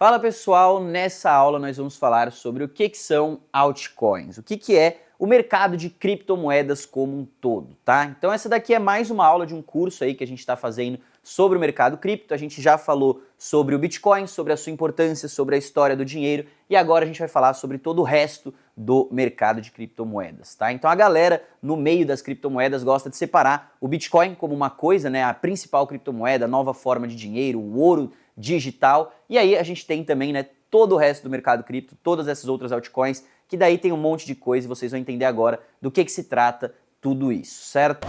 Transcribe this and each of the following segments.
Fala pessoal, nessa aula nós vamos falar sobre o que são altcoins, o que é o mercado de criptomoedas como um todo, tá? Então essa daqui é mais uma aula de um curso aí que a gente está fazendo sobre o mercado cripto. A gente já falou sobre o Bitcoin, sobre a sua importância, sobre a história do dinheiro e agora a gente vai falar sobre todo o resto do mercado de criptomoedas, tá? Então a galera no meio das criptomoedas gosta de separar o Bitcoin como uma coisa, né, a principal criptomoeda, a nova forma de dinheiro, o ouro digital, e aí a gente tem também, né, todo o resto do mercado cripto, todas essas outras altcoins, que daí tem um monte de coisa e vocês vão entender agora do que se trata tudo isso, certo?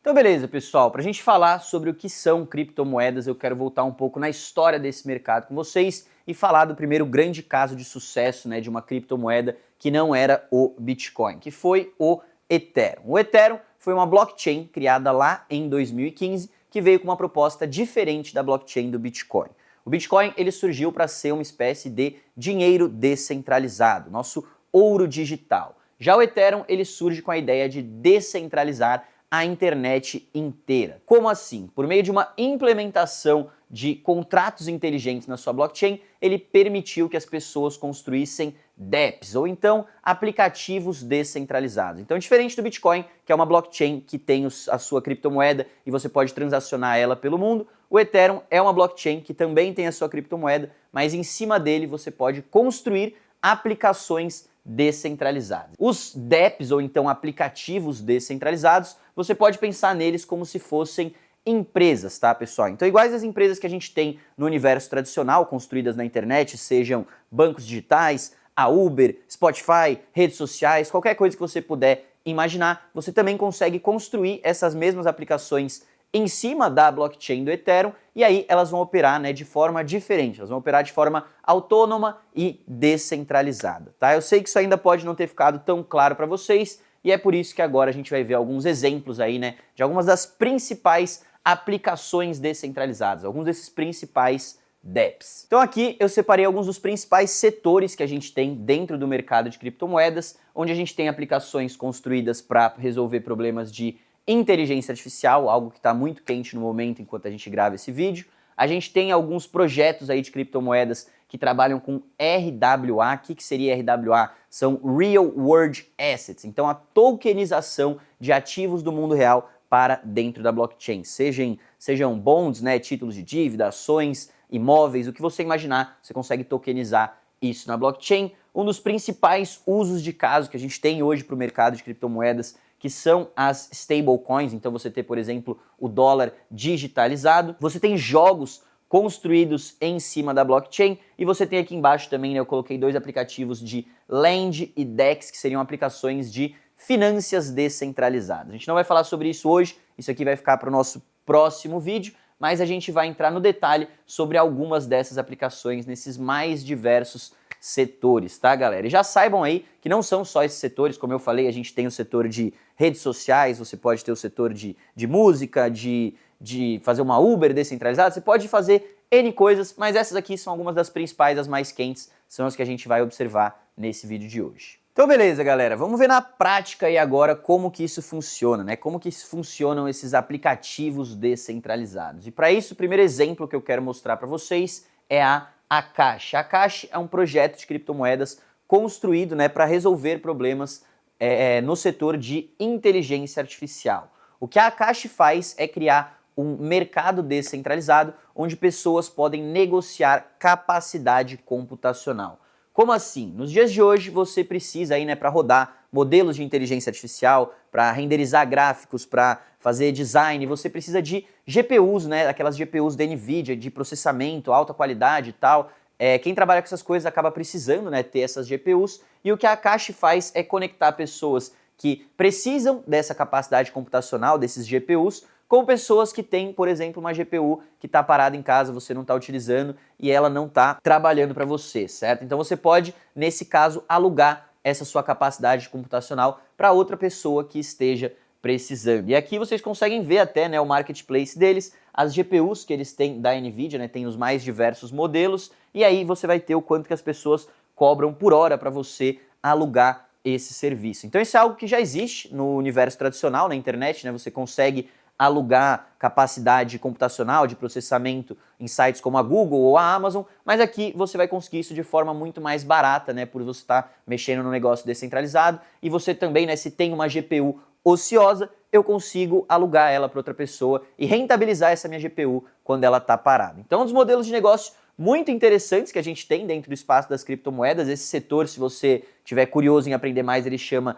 Então beleza, pessoal, para a gente falar sobre o que são criptomoedas, eu quero voltar um pouco na história desse mercado com vocês e falar do primeiro grande caso de sucesso, né, de uma criptomoeda que não era o Bitcoin, que foi o Ethereum. O Ethereum foi uma blockchain criada lá em 2015 que veio com uma proposta diferente da blockchain do Bitcoin. O Bitcoin ele surgiu para ser uma espécie de dinheiro descentralizado, nosso ouro digital. Já o Ethereum ele surge com a ideia de descentralizar a internet inteira. Como assim? Por meio de uma implementação de contratos inteligentes na sua blockchain, ele permitiu que as pessoas construíssem dApps, ou então aplicativos descentralizados. Então, diferente do Bitcoin, que é uma blockchain que tem a sua criptomoeda e você pode transacionar ela pelo mundo, o Ethereum é uma blockchain que também tem a sua criptomoeda, mas em cima dele você pode construir aplicações descentralizadas. Os dApps, ou então aplicativos descentralizados, você pode pensar neles como se fossem empresas, tá, pessoal? Então, iguais às empresas que a gente tem no universo tradicional, construídas na internet, sejam bancos digitais, a Uber, Spotify, redes sociais, qualquer coisa que você puder imaginar, você também consegue construir essas mesmas aplicações em cima da blockchain do Ethereum e aí elas vão operar, né, de forma diferente, elas vão operar de forma autônoma e descentralizada, tá? Eu sei que isso ainda pode não ter ficado tão claro para vocês e é por isso que agora a gente vai ver alguns exemplos aí, né, de algumas das principais aplicações descentralizadas, alguns desses principais dApps. Então aqui eu separei alguns dos principais setores que a gente tem dentro do mercado de criptomoedas, onde a gente tem aplicações construídas para resolver problemas de inteligência artificial, algo que está muito quente no momento enquanto a gente grava esse vídeo. A gente tem alguns projetos aí de criptomoedas que trabalham com RWA. O que seria RWA? São Real World Assets, então a tokenização de ativos do mundo real para dentro da blockchain, sejam bonds, né, títulos de dívida, ações, imóveis, o que você imaginar, você consegue tokenizar isso na blockchain. Um dos principais usos de caso que a gente tem hoje para o mercado de criptomoedas, que são as stablecoins, então você tem, por exemplo, o dólar digitalizado, você tem jogos construídos em cima da blockchain e você tem aqui embaixo também, né, eu coloquei dois aplicativos de Lend e Dex, que seriam aplicações de finanças descentralizadas. A gente não vai falar sobre isso hoje, isso aqui vai ficar para o nosso próximo vídeo, mas a gente vai entrar no detalhe sobre algumas dessas aplicações nesses mais diversos setores, tá, galera? E já saibam aí que não são só esses setores, como eu falei, a gente tem o setor de redes sociais, você pode ter o setor de música, de fazer uma Uber descentralizada, você pode fazer N coisas, mas essas aqui são algumas das principais, as mais quentes, são as que a gente vai observar nesse vídeo de hoje. Então beleza, galera, vamos ver na prática aí agora como que isso funciona, né? Como que funcionam esses aplicativos descentralizados. E para isso, o primeiro exemplo que eu quero mostrar para vocês é a Akash. A Akash é um projeto de criptomoedas construído, né, para resolver problemas no setor de inteligência artificial. O que a Akash faz é criar um mercado descentralizado onde pessoas podem negociar capacidade computacional. Como assim? Nos dias de hoje você precisa aí, né, para rodar modelos de inteligência artificial, para renderizar gráficos, para fazer design, você precisa de GPUs, né, aquelas GPUs da NVIDIA, de processamento, alta qualidade e tal. Quem trabalha com essas coisas acaba precisando, né, ter essas GPUs e o que a Akash faz é conectar pessoas que precisam dessa capacidade computacional, desses GPUs, com pessoas que têm, por exemplo, uma GPU que está parada em casa, você não está utilizando e ela não está trabalhando para você, certo? Então você pode, nesse caso, alugar essa sua capacidade computacional para outra pessoa que esteja precisando. E aqui vocês conseguem ver até, né, o marketplace deles, as GPUs que eles têm da NVIDIA, né, tem os mais diversos modelos, e aí você vai ter o quanto que as pessoas cobram por hora para você alugar esse serviço. Então isso é algo que já existe no universo tradicional, na internet, né, você consegue alugar capacidade computacional de processamento em sites como a Google ou a Amazon, mas aqui você vai conseguir isso de forma muito mais barata, né, por você estar mexendo no negócio descentralizado, e você também, né, se tem uma GPU ociosa, eu consigo alugar ela para outra pessoa e rentabilizar essa minha GPU quando ela está parada. Então, um dos modelos de negócio muito interessantes que a gente tem dentro do espaço das criptomoedas. Esse setor, se você tiver curioso em aprender mais, ele chama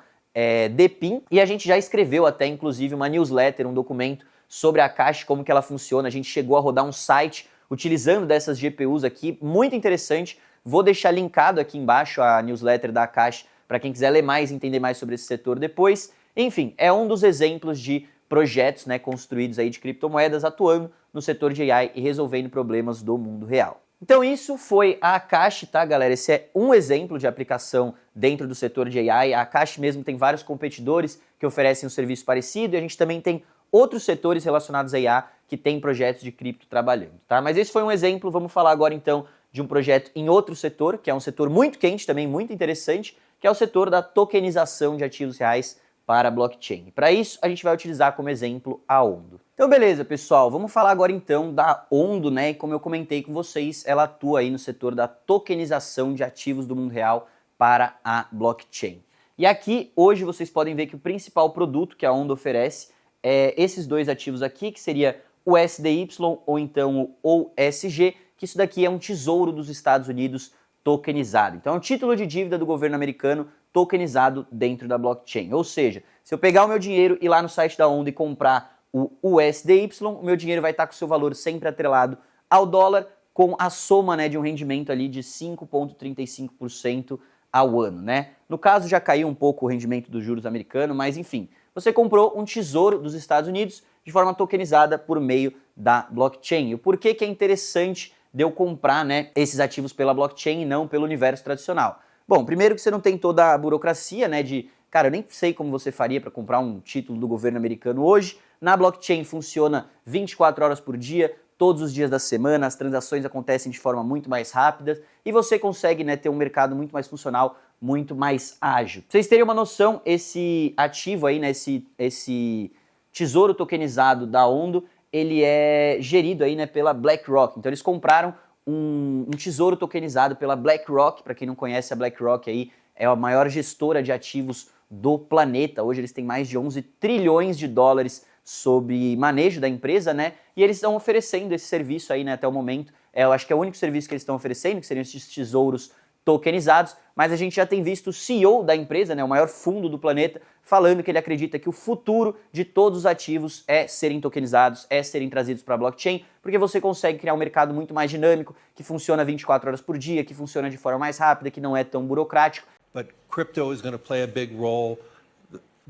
DePIN, e a gente já escreveu até, inclusive, uma newsletter, um documento sobre a Akashi, como que ela funciona. A gente chegou a rodar um site utilizando dessas GPUs aqui, muito interessante. Vou deixar linkado aqui embaixo a newsletter da Akashi para quem quiser ler mais, entender mais sobre esse setor depois. Enfim, é um dos exemplos de projetos, né, construídos aí de criptomoedas atuando no setor de AI e resolvendo problemas do mundo real. Então isso foi a Akashi, tá, galera? Esse é um exemplo de aplicação dentro do setor de AI. A Akashi mesmo tem vários competidores que oferecem um serviço parecido, e a gente também tem outros setores relacionados a IA que têm projetos de cripto trabalhando, tá? Mas esse foi um exemplo. Vamos falar agora então de um projeto em outro setor, que é um setor muito quente, também muito interessante, que é o setor da tokenização de ativos reais para blockchain. Para isso, a gente vai utilizar como exemplo a Ondo. Então, beleza, pessoal, vamos falar agora então da Ondo, né? E como eu comentei com vocês, ela atua aí no setor da tokenização de ativos do mundo real para a blockchain. E aqui, hoje, vocês podem ver que o principal produto que a Ondo oferece é esses dois ativos aqui, que seria o SDY ou então o OSG, que isso daqui é um tesouro dos Estados Unidos tokenizado. Então, é um título de dívida do governo americano tokenizado dentro da blockchain. Ou seja, se eu pegar o meu dinheiro e ir lá no site da Ondo e comprar o USDY, o meu dinheiro vai estar com o seu valor sempre atrelado ao dólar, com a soma, né, de um rendimento ali de 5,35% ao ano, né? No caso, já caiu um pouco o rendimento dos juros americanos, mas enfim, você comprou um tesouro dos Estados Unidos de forma tokenizada por meio da blockchain. E o porquê que é interessante de eu comprar, né, esses ativos pela blockchain e não pelo universo tradicional? Bom, primeiro que você não tem toda a burocracia, né, de, cara, eu nem sei como você faria para comprar um título do governo americano hoje. Na blockchain funciona 24 horas por dia, todos os dias da semana, as transações acontecem de forma muito mais rápida e você consegue, né, ter um mercado muito mais funcional, muito mais ágil. Pra vocês terem uma noção, esse ativo aí, né, esse tesouro tokenizado da Ondo, ele é gerido aí, né, pela BlackRock. Então eles compraram um tesouro tokenizado pela BlackRock. Para quem não conhece, a BlackRock aí é a maior gestora de ativos do planeta. Hoje eles têm mais de 11 trilhões de dólares sob manejo da empresa, né? E eles estão oferecendo esse serviço aí, né, até o momento. Eu acho que é o único serviço que eles estão oferecendo, que seriam esses tesouros tokenizados, mas a gente já tem visto o CEO da empresa, né, o maior fundo do planeta, falando que ele acredita que o futuro de todos os ativos é serem tokenizados, é serem trazidos para a blockchain, porque você consegue criar um mercado muito mais dinâmico, que funciona 24 horas por dia, que funciona de forma mais rápida, que não é tão burocrático. But crypto is going to play a big role.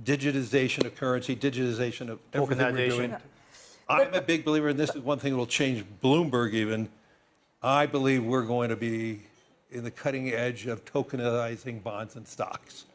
Digitization of currency, digitization of everything we're doing. I'm a big believer, and this is one thing that will change Bloomberg even. I believe we're going to be in the cutting edge of tokenizing bonds and stocks.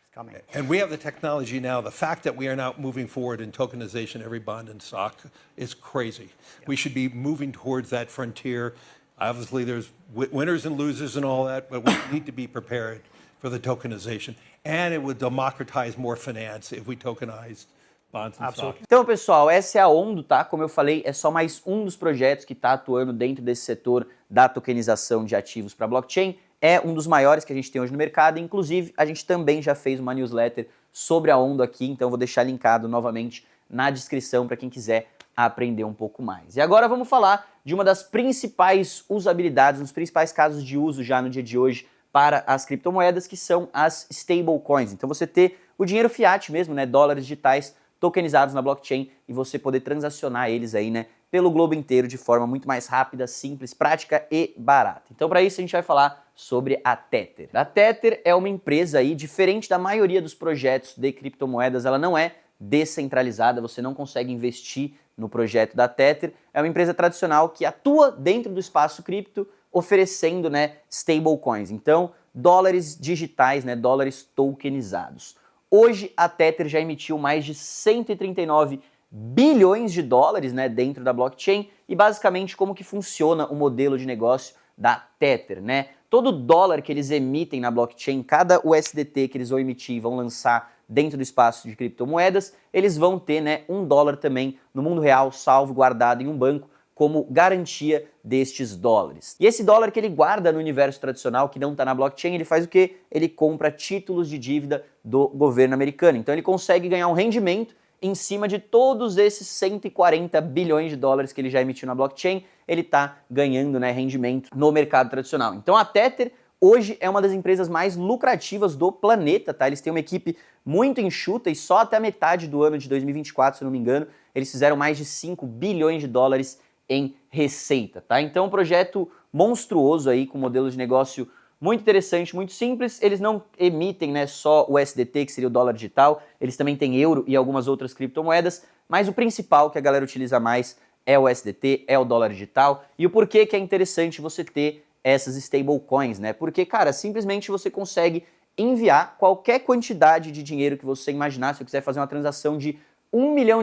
It's coming. And we have the technology now. The fact that we are now moving forward in tokenization every bond and stock is crazy. Yeah. We should be moving towards that frontier. Obviously, there's winners and losers and all that, but we need to be prepared for the tokenization. And it would democratize more finance if we tokenized bonds and stocks. Então, pessoal, essa é a Ondo, tá? Como eu falei, é só mais um dos projetos que está atuando dentro desse setor da tokenização de ativos para blockchain. É um dos maiores que a gente tem hoje no mercado. Inclusive, a gente também já fez uma newsletter sobre a Ondo aqui, então eu vou deixar linkado novamente na descrição para quem quiser aprender um pouco mais. E agora vamos falar de uma das principais usabilidades, um dos principais casos de uso já no dia de hoje para as criptomoedas, que são as stablecoins. Então você ter o dinheiro fiat mesmo, né, dólares digitais tokenizados na blockchain e você poder transacionar eles aí, né, pelo globo inteiro de forma muito mais rápida, simples, prática e barata. Então para isso a gente vai falar sobre a Tether. A Tether é uma empresa aí diferente da maioria dos projetos de criptomoedas, ela não é descentralizada, você não consegue investir no projeto da Tether. É uma empresa tradicional que atua dentro do espaço cripto, oferecendo, né, stablecoins. Então, dólares digitais, né, dólares tokenizados. Hoje, a Tether já emitiu mais de 139 bilhões de dólares, né, dentro da blockchain. E basicamente, como que funciona o modelo de negócio da Tether, né? Todo dólar que eles emitem na blockchain, cada USDT que eles vão emitir e vão lançar dentro do espaço de criptomoedas, eles vão ter, né, $1 também no mundo real, salvo, guardado em um banco, como garantia destes dólares. E esse dólar que ele guarda no universo tradicional, que não está na blockchain, ele faz o quê? Ele compra títulos de dívida do governo americano. Então ele consegue ganhar um rendimento em cima de todos esses 140 bilhões de dólares que ele já emitiu na blockchain, ele está ganhando, né, rendimento no mercado tradicional. Então a Tether hoje é uma das empresas mais lucrativas do planeta, tá? Eles têm uma equipe muito enxuta e só até a metade do ano de 2024, se eu não me engano, eles fizeram mais de 5 bilhões de dólares em receita, tá? Então, um projeto monstruoso aí, com um modelo de negócio muito interessante, muito simples. Eles não emitem, né, só o USDT, que seria o dólar digital, eles também têm euro e algumas outras criptomoedas, mas o principal que a galera utiliza mais é o USDT, é o dólar digital. E o porquê que é interessante você ter essas stablecoins, né? Porque, cara, simplesmente você consegue enviar qualquer quantidade de dinheiro que você imaginar. Se eu quiser fazer uma transação de $1 milhão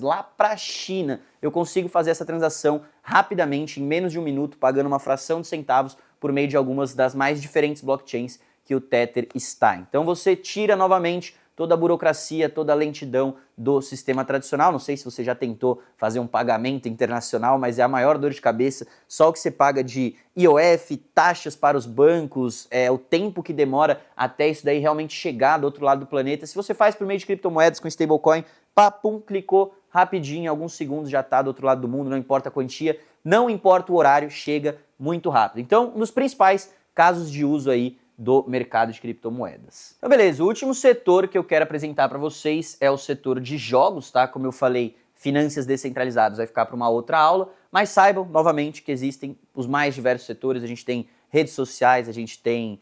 lá para a China, eu consigo fazer essa transação rapidamente, em menos de um minuto, pagando uma fração de centavos por meio de algumas das mais diferentes blockchains que o Tether está. Então você tira novamente toda a burocracia, toda a lentidão do sistema tradicional. Não sei se você já tentou fazer um pagamento internacional, mas é a maior dor de cabeça. Só o que você paga de IOF, taxas para os bancos, o tempo que demora até isso daí realmente chegar do outro lado do planeta. Se você faz por meio de criptomoedas com stablecoin, papum, clicou rapidinho, em alguns segundos já está do outro lado do mundo, não importa a quantia, não importa o horário, chega muito rápido. Então, um dos principais casos de uso aí do mercado de criptomoedas. Então, beleza, o último setor que eu quero apresentar para vocês é o setor de jogos, tá? Como eu falei, finanças descentralizadas vai ficar para uma outra aula, mas saibam, novamente, que existem os mais diversos setores. A gente tem redes sociais, a gente tem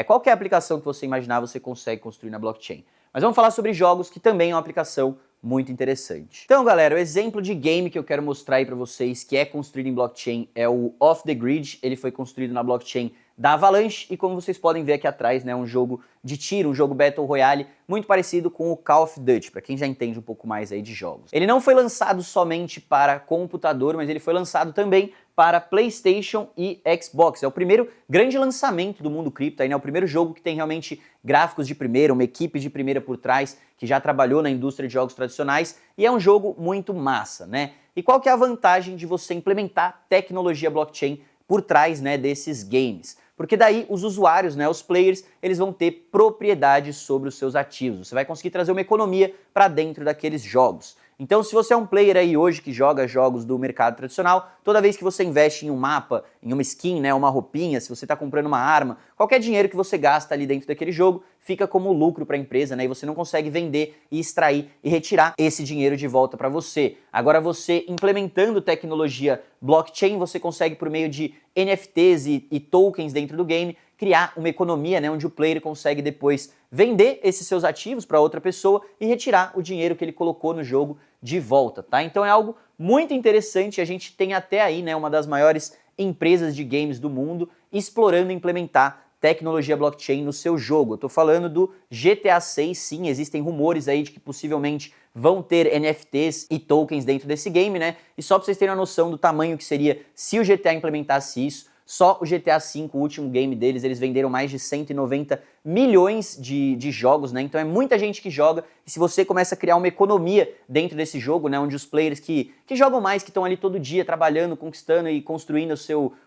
qualquer aplicação que você imaginar, você consegue construir na blockchain. Mas vamos falar sobre jogos, que também é uma aplicação muito interessante. Então, galera, o exemplo de game que eu quero mostrar aí para vocês, que é construído em blockchain, é o Off the Grid. Ele foi construído na blockchain da Avalanche e, como vocês podem ver aqui atrás, né, um jogo de tiro, um jogo Battle Royale, muito parecido com o Call of Duty, para quem já entende um pouco mais aí de jogos. Ele não foi lançado somente para computador, mas ele foi lançado também para PlayStation e Xbox. É o primeiro grande lançamento do mundo cripto, aí, né? O primeiro jogo que tem realmente gráficos de primeira, uma equipe de primeira por trás, que já trabalhou na indústria de jogos tradicionais, e é um jogo muito massa, né? E qual que é a vantagem de você implementar tecnologia blockchain por trás, né, desses games? Porque daí os usuários, né, os players, eles vão ter propriedade sobre os seus ativos. Você vai conseguir trazer uma economia para dentro daqueles jogos. Então, se você é um player aí hoje que joga jogos do mercado tradicional, toda vez que você investe em um mapa, em uma skin, né, uma roupinha, se você está comprando uma arma, qualquer dinheiro que você gasta ali dentro daquele jogo fica como lucro para a empresa, né, e você não consegue vender e extrair e retirar esse dinheiro de volta para você. Agora, você implementando tecnologia blockchain, você consegue, por meio de NFTs e tokens dentro do game, criar uma economia, né, onde o player consegue depois vender esses seus ativos para outra pessoa e retirar o dinheiro que ele colocou no jogo de volta, tá? Então é algo muito interessante. A gente tem até aí, né, uma das maiores empresas de games do mundo explorando implementar tecnologia blockchain no seu jogo. Eu tô falando do GTA 6, sim, existem rumores aí de que possivelmente vão ter NFTs e tokens dentro desse game, né? E só para vocês terem uma noção do tamanho que seria se o GTA implementasse isso, só o GTA V, o último game deles, eles venderam mais de 190 milhões de jogos, né? Então é muita gente que joga, e se você começa a criar uma economia dentro desse jogo, né, onde os players que jogam mais, que estão ali todo dia trabalhando, conquistando e construindo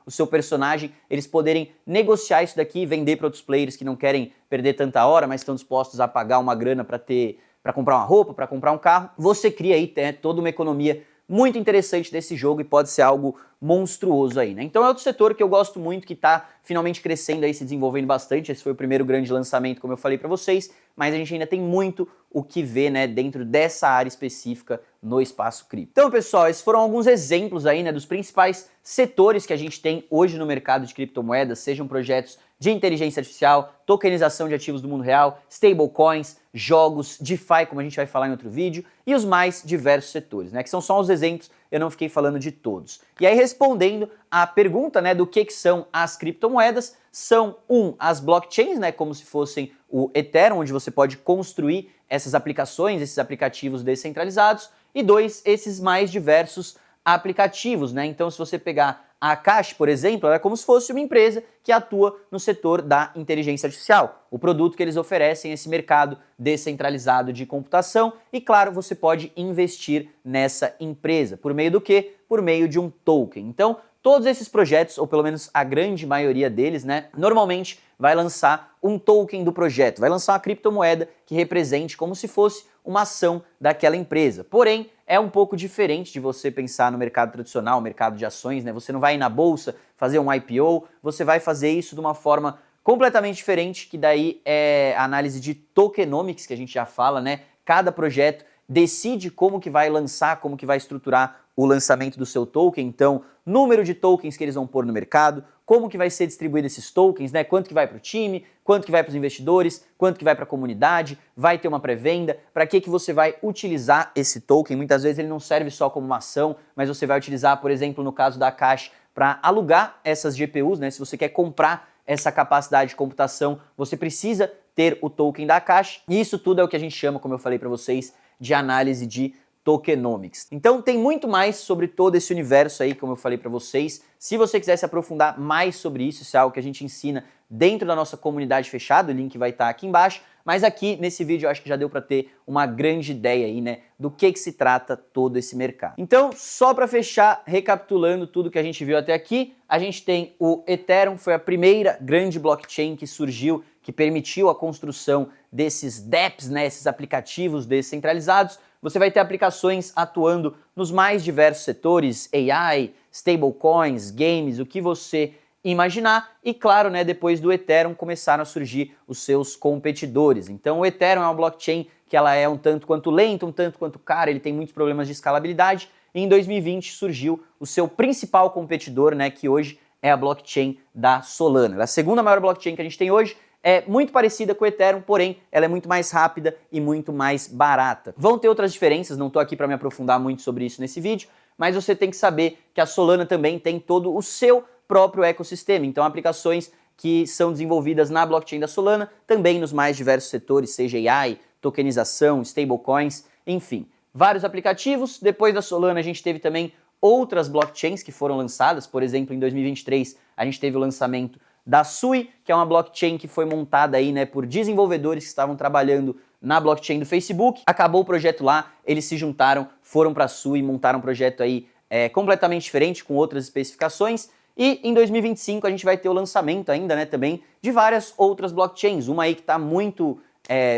o seu personagem, eles poderem negociar isso daqui e vender para outros players que não querem perder tanta hora, mas estão dispostos a pagar uma grana para comprar uma roupa, para comprar um carro, você cria aí, né, toda uma economia muito interessante desse jogo e pode ser algo monstruoso aí, né? Então é outro setor que eu gosto muito, que está finalmente crescendo aí, se desenvolvendo bastante. Esse foi o primeiro grande lançamento, como eu falei para vocês, mas a gente ainda tem muito o que ver, né, dentro dessa área específica no espaço cripto. Então, pessoal, esses foram alguns exemplos aí, né, dos principais setores que a gente tem hoje no mercado de criptomoedas, sejam projetos de inteligência artificial, tokenização de ativos do mundo real, stablecoins, jogos, DeFi, como a gente vai falar em outro vídeo, e os mais diversos setores, né, que são só os exemplos, eu não fiquei falando de todos. E aí, respondendo à pergunta, né, do que são as criptomoedas, são, as blockchains, né, como se fossem o Ethereum, onde você pode construir essas aplicações, esses aplicativos descentralizados, e 2, esses mais diversos aplicativos, né? Então, se você pegar a Akash, por exemplo, ela é como se fosse uma empresa que atua no setor da inteligência artificial, o produto que eles oferecem, esse mercado descentralizado de computação, e claro, você pode investir nessa empresa. Por meio do quê? Por meio de um token. Então, todos esses projetos, ou pelo menos a grande maioria deles, né, normalmente vai lançar um token do projeto, vai lançar uma criptomoeda que represente como se fosse uma ação daquela empresa. Porém, é um pouco diferente de você pensar no mercado tradicional, mercado de ações, né? Você não vai ir na bolsa fazer um IPO, você vai fazer isso de uma forma completamente diferente, que daí é a análise de tokenomics, que a gente já fala, né? Cada projeto decide como que vai lançar, como que vai estruturar o lançamento do seu token, então, número de tokens que eles vão pôr no mercado, como que vai ser distribuído esses tokens, né? Quanto que vai para o time, quanto que vai para os investidores, quanto que vai para a comunidade, vai ter uma pré-venda, para que você vai utilizar esse token. Muitas vezes ele não serve só como uma ação, mas você vai utilizar, por exemplo, no caso da Akash, para alugar essas GPUs, né? Se você quer comprar essa capacidade de computação, você precisa ter o token da Akash, e isso tudo é o que a gente chama, como eu falei para vocês, de análise de tokenomics. Então tem muito mais sobre todo esse universo aí, como eu falei para vocês. Se você quiser se aprofundar mais sobre isso, isso é algo que a gente ensina dentro da nossa comunidade fechada, o link vai estar aqui embaixo, mas aqui nesse vídeo eu acho que já deu para ter uma grande ideia aí, né, do que se trata todo esse mercado. Então, só para fechar, recapitulando tudo que a gente viu até aqui, a gente tem o Ethereum, foi a primeira grande blockchain que surgiu, que permitiu a construção desses dApps, né, esses aplicativos descentralizados. Você vai ter aplicações atuando nos mais diversos setores, AI, stablecoins, games, o que você imaginar. E claro, né, depois do Ethereum começaram a surgir os seus competidores. Então o Ethereum é uma blockchain que ela é um tanto quanto lenta, um tanto quanto cara, ele tem muitos problemas de escalabilidade. E em 2020 surgiu o seu principal competidor, né, que hoje é a blockchain da Solana. Ela é a segunda maior blockchain que a gente tem hoje. É muito parecida com o Ethereum, porém ela é muito mais rápida e muito mais barata. Vão ter outras diferenças, não estou aqui para me aprofundar muito sobre isso nesse vídeo, mas você tem que saber que a Solana também tem todo o seu próprio ecossistema. Então aplicações que são desenvolvidas na blockchain da Solana, também nos mais diversos setores, seja AI, tokenização, stablecoins, enfim. Vários aplicativos. Depois da Solana a gente teve também outras blockchains que foram lançadas, por exemplo, em 2023 a gente teve o lançamento da Sui, que é uma blockchain que foi montada aí, né, por desenvolvedores que estavam trabalhando na blockchain do Facebook. Acabou o projeto lá, eles se juntaram, foram para a Sui, montaram um projeto aí completamente diferente, com outras especificações. E em 2025 a gente vai ter o lançamento ainda, né, também de várias outras blockchains. Uma aí que está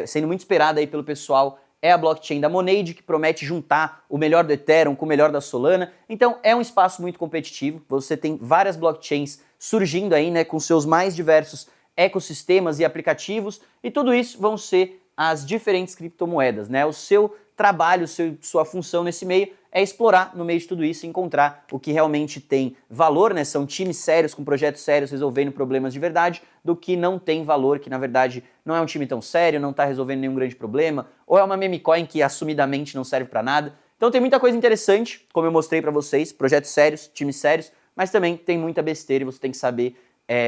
sendo muito esperada aí pelo pessoal é a blockchain da Monade, que promete juntar o melhor do Ethereum com o melhor da Solana. Então é um espaço muito competitivo, você tem várias blockchains surgindo aí, né, com seus mais diversos ecossistemas e aplicativos, e tudo isso vão ser as diferentes criptomoedas, né? O seu trabalho, sua função nesse meio é explorar no meio de tudo isso, encontrar o que realmente tem valor, né? São times sérios, com projetos sérios, resolvendo problemas de verdade, do que não tem valor, que na verdade não é um time tão sério, não está resolvendo nenhum grande problema, ou é uma meme coin que assumidamente não serve para nada. Então tem muita coisa interessante, como eu mostrei para vocês, projetos sérios, times sérios, mas também tem muita besteira e você tem que saber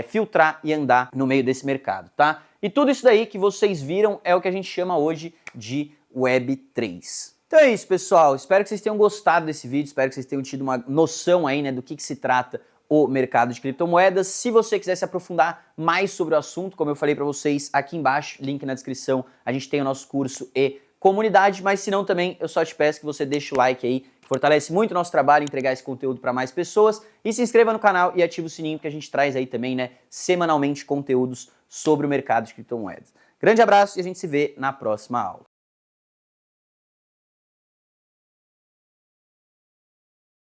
filtrar e andar no meio desse mercado, tá? E tudo isso daí que vocês viram é o que a gente chama hoje de Web3. Então é isso, pessoal. Espero que vocês tenham gostado desse vídeo, espero que vocês tenham tido uma noção aí, né, do que se trata o mercado de criptomoedas. Se você quiser se aprofundar mais sobre o assunto, como eu falei para vocês aqui embaixo, link na descrição, a gente tem o nosso curso e comunidade, mas se não também, eu só te peço que você deixe o like aí, fortalece muito o nosso trabalho, entregar esse conteúdo para mais pessoas, e se inscreva no canal e ative o sininho que a gente traz aí também, né, semanalmente conteúdos sobre o mercado de criptomoedas. Grande abraço e a gente se vê na próxima aula.